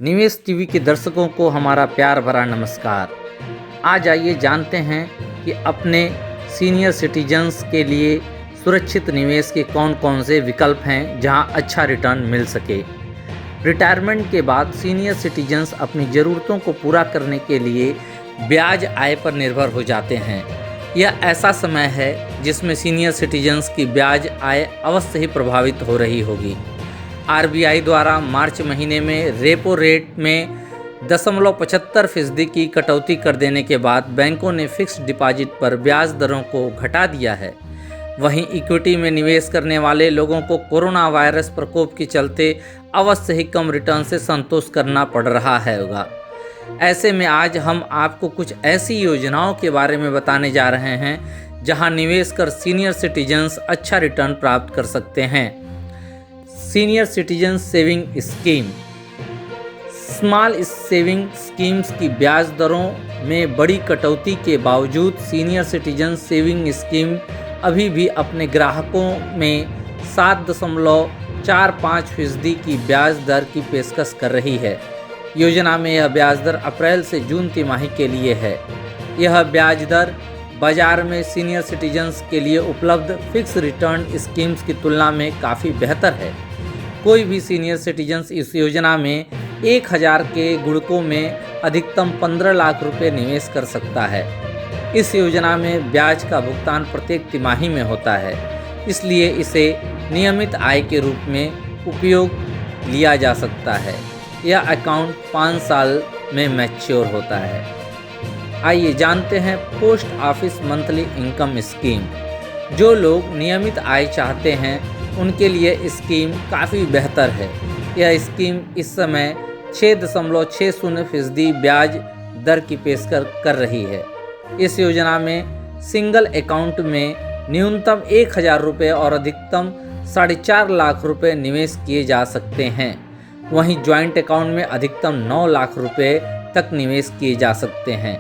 निवेश टीवी के दर्शकों को हमारा प्यार भरा नमस्कार। आज आइए जानते हैं कि अपने सीनियर सिटीजन्स के लिए सुरक्षित निवेश के कौन कौन से विकल्प हैं जहां अच्छा रिटर्न मिल सके। रिटायरमेंट के बाद सीनियर सिटीजन्स अपनी ज़रूरतों को पूरा करने के लिए ब्याज आय पर निर्भर हो जाते हैं। यह ऐसा समय है जिसमें सीनियर सिटीजन्स की ब्याज आय अवश्य ही प्रभावित हो रही होगी। आरबीआई द्वारा मार्च महीने में रेपो रेट में 0.75% की कटौती कर देने के बाद बैंकों ने फिक्स्ड डिपॉजिट पर ब्याज दरों को घटा दिया है। वहीं इक्विटी में निवेश करने वाले लोगों को कोरोना वायरस प्रकोप के चलते अवश्य ही कम रिटर्न से संतोष करना पड़ रहा होगा। ऐसे में आज हम आपको कुछ ऐसी योजनाओं के बारे में बताने जा रहे हैं जहां निवेश कर सीनियर सिटीजन्स अच्छा रिटर्न प्राप्त कर सकते हैं। Senior citizen saving scheme. Small saving schemes की ब्याज दरों में बड़ी कटौती के बावजूद सीनियर सिटीजन सेविंग स्कीम अभी भी अपने ग्राहकों में 7.45% की ब्याज दर की पेशकश कर रही है। योजना में यह ब्याज दर अप्रैल से जून तिमाही के लिए है। यह ब्याज दर बाजार में सीनियर सिटीजन्स के लिए उपलब्ध फिक्स रिटर्न स्कीम्स की तुलना में काफ़ी बेहतर है। कोई भी सीनियर सिटीजन्स इस योजना में 1000 के गुणकों में अधिकतम 15 लाख रुपए निवेश कर सकता है। इस योजना में ब्याज का भुगतान प्रत्येक तिमाही में होता है, इसलिए इसे नियमित आय के रूप में उपयोग लिया जा सकता है। यह अकाउंट 5 साल में मैच्योर होता है। आइए जानते हैं post office monthly income scheme. जो लोग नियमित आय चाहते हैं उनके लिए स्कीम काफ़ी बेहतर है। यह स्कीम इस समय 6.60% ब्याज दर की पेशकश कर रही है। इस योजना में सिंगल अकाउंट में न्यूनतम 1000 रुपये और अधिकतम 4.5 लाख रुपये निवेश किए जा सकते हैं। वहीं ज्वाइंट अकाउंट में अधिकतम 9 लाख रुपये तक निवेश किए जा सकते हैं।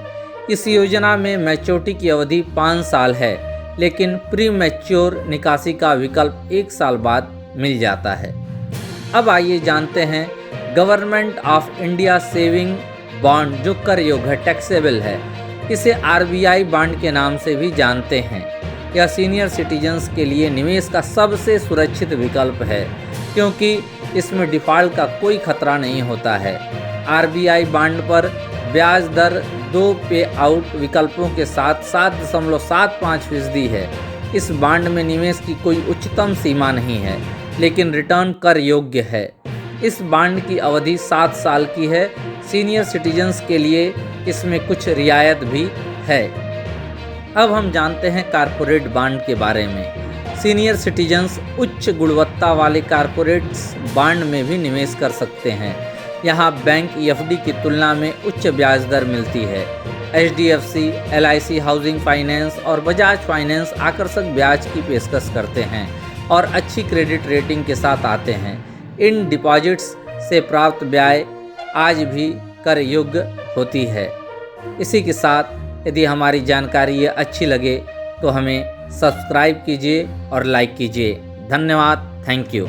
इस योजना में मैच्योरिटी की अवधि 5 साल है, लेकिन प्री मैच्योर निकासी का विकल्प 1 साल बाद मिल जाता है। अब आइए जानते हैं government of India saving bond, जो कर योग्य है, टैक्सेबल है। इसे आरबीआई बॉन्ड के नाम से भी जानते हैं। यह सीनियर सिटीजन्स के लिए निवेश का सबसे सुरक्षित विकल्प है, क्योंकि इसमें डिफ़ॉल्ट का कोई खतरा नहीं होता है। आरबीआई बॉन्ड पर ब्याज दर 2 पे आउट विकल्पों के साथ 7.75% है। इस बॉन्ड में निवेश की कोई उच्चतम सीमा नहीं है, लेकिन रिटर्न कर योग्य है। इस बॉन्ड की अवधि 7 साल की है। सीनियर सिटीजन्स के लिए इसमें कुछ रियायत भी है। अब हम जानते हैं कारपोरेट बॉन्ड के बारे में। सीनियर सिटीजन्स उच्च गुणवत्ता वाले कारपोरेट्स बॉन्ड में भी निवेश कर सकते हैं। यहाँ बैंक एफडी की तुलना में उच्च ब्याज दर मिलती है। एचडीएफसी, एलआईसी हाउसिंग फाइनेंस और बजाज फाइनेंस आकर्षक ब्याज की पेशकश करते हैं और अच्छी क्रेडिट रेटिंग के साथ आते हैं। इन डिपॉजिट्स से प्राप्त ब्याज आज भी कर योग्य होती है। इसी के साथ यदि हमारी जानकारी ये अच्छी लगे तो हमें सब्सक्राइब कीजिए और लाइक कीजिए। धन्यवाद। Thank you.